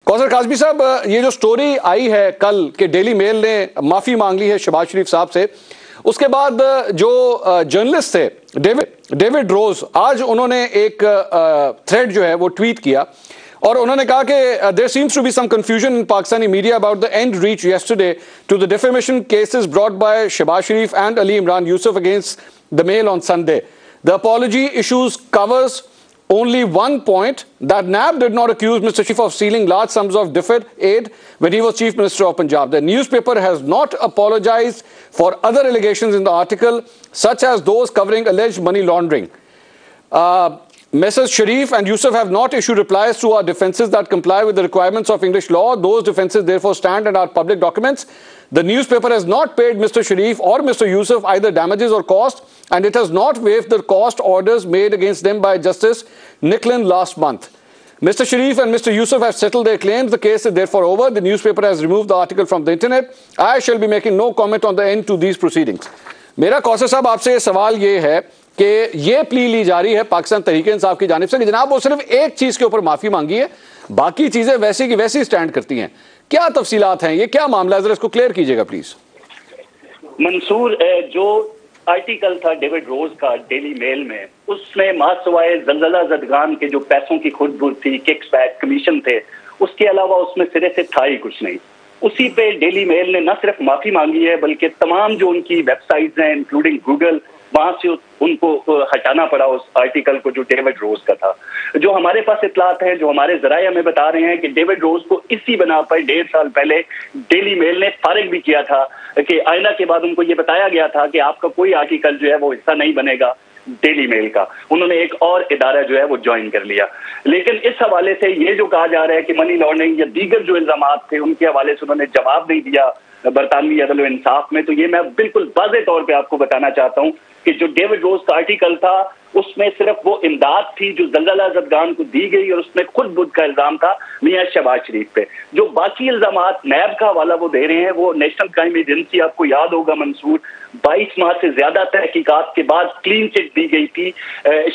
کوثر کاظمی صاحب، یہ جو سٹوری آئی ہے کل کہ ڈیلی میل نے معافی مانگ لی ہے شہباز شریف صاحب سے، اس کے بعد جو جرنلسٹ تھے ڈیوڈ روز، آج انہوں نے ایک تھریڈ جو ہے وہ ٹویٹ کیا اور انہوں نے کہا کہ there seems to be some confusion in Pakistani media about the end reached yesterday to the defamation cases brought by Shehbaz Sharif and Ali Imran Yusuf against the Mail on Sunday. The apology issues covers only one point, that NAB did not accuse Mr. Sharif of stealing large sums of deferred aid when he was Chief Minister of Punjab. The newspaper has not apologized for other allegations in the article, such as those covering alleged money laundering. Messrs. Sharif and Yusuf have not issued replies to our defenses that comply with the requirements of English law. Those defenses therefore stand and are public documents. The newspaper has not paid Mr. Sharif or Mr. Yusuf either damages or cost, and it has not waived the cost orders made against them by Justice Nicklin last month. Mr. Sharif and Mr. Yusuf have settled their claims. The case is therefore over. The newspaper has removed the article from the internet. I shall be making no comment on the end to these proceedings. میرا کوثر صاحب آپ سے سوال یہ ہے کہ یہ پلی لی جا رہی ہے پاکستان تحریک انصاف کی جانب سے کہ جناب وہ صرف ایک چیز کے اوپر معافی مانگی ہے، باقی چیزیں ویسی کی ویسی سٹینڈ کرتی ہیں. کیا تفصیلات ہیں، یہ کیا معاملہ ہے، ذرا اس کو کلیئر کیجئے گا پلیز. منصور، جو آرٹیکل تھا ڈیوڈ روز کا ڈیلی میل میں، اس میں ما سوائے زلزلہ زدگان کے جو پیسوں کی خود برد تھی، ککس بیک، کمیشن تھے، اس کے علاوہ اس میں سرے سے تھا ہی کچھ نہیں. اسی پہ ڈیلی میل نے نہ صرف معافی مانگی ہے بلکہ تمام جو ان کی ویب سائٹس ہیں انکلوڈنگ گوگل، وہاں سے ان کو ہٹانا پڑا اس آرٹیکل کو جو ڈیوڈ روز کا تھا. جو ہمارے پاس اطلاعات ہیں، جو ہمارے ذرائع ہمیں بتا رہے ہیں کہ ڈیوڈ روز کو اسی بنا پر 1.5 سال پہلے ڈیلی میل نے فارغ بھی کیا تھا کہ آئینہ کے بعد ان کو یہ بتایا گیا تھا کہ آپ کا کوئی آرٹیکل جو ہے وہ حصہ نہیں بنے گا ڈیلی میل کا. انہوں نے ایک اور ادارہ جو ہے وہ جوائن کر لیا. لیکن اس حوالے سے یہ جو کہا جا رہا ہے کہ منی لانڈرنگ یا دیگر جو الزامات تھے ان کے حوالے سے انہوں نے جواب نہیں دیا برطانوی عدل و انصاف میں، تو یہ میں بالکل واضح طور پہ آپ کو بتانا چاہتا ہوں کہ جو ڈیوڈ روز کا آرٹیکل تھا اس میں صرف وہ امداد تھی جو زلزلہ زدگان کو دی گئی، اور اس میں خود بدھ کا الزام تھا میاں شہباز شریف پہ. جو باقی الزامات نیب کا حوالہ وہ دے رہے ہیں، وہ نیشنل کرائم ایجنسی، آپ کو یاد ہوگا منصور، 22 ماہ سے زیادہ تحقیقات کے بعد کلین چٹ دی گئی تھی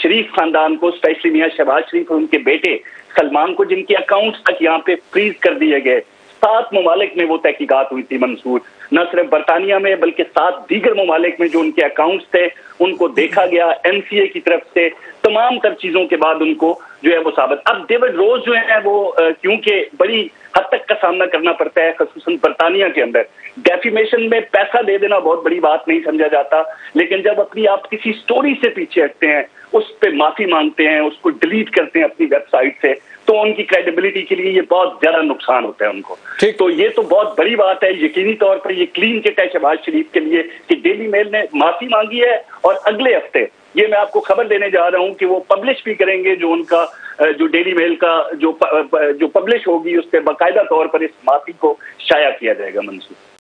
شریف خاندان کو، اسپیشلی میاں شہباز شریف اور ان کے بیٹے سلمان کو، جن کے اکاؤنٹس تک یہاں پہ فریز کر دیے گئے. 7 ممالک میں وہ تحقیقات ہوئی تھی منصور، نہ صرف برطانیہ میں بلکہ 7 دیگر ممالک میں جو ان کے اکاؤنٹس تھے ان کو دیکھا گیا این سی اے کی طرف سے. تمام تر چیزوں کے بعد ان کو جو ہے وہ ثابت. اب ڈیوڈ روز جو ہے وہ کیونکہ بڑی حد تک کا سامنا کرنا پڑتا ہے خصوصاً برطانیہ کے اندر، ڈیفیمیشن میں پیسہ دے دینا بہت بڑی بات نہیں سمجھا جاتا، لیکن جب آپ کسی سٹوری سے پیچھے ہٹتے ہیں، اس پہ معافی مانگتے ہیں، اس کو ڈیلیٹ کرتے ہیں اپنی ویب سائٹ سے، تو ان کی کریڈیبلٹی کے لیے یہ بہت زیادہ نقصان ہوتا ہے ان کو. تو یہ تو بہت بڑی بات ہے. یقینی طور پر یہ کلین چٹ ہے شہباز شریف کے لیے کہ ڈیلی میل نے معافی مانگی ہے، اور اگلے ہفتے یہ میں آپ کو خبر دینے جا رہا ہوں کہ وہ پبلش بھی کریں گے، جو ان کا جو ڈیلی میل کا جو پبلش ہوگی اس پہ باقاعدہ طور پر اس معافی کو شائع کیا جائے گا منصور.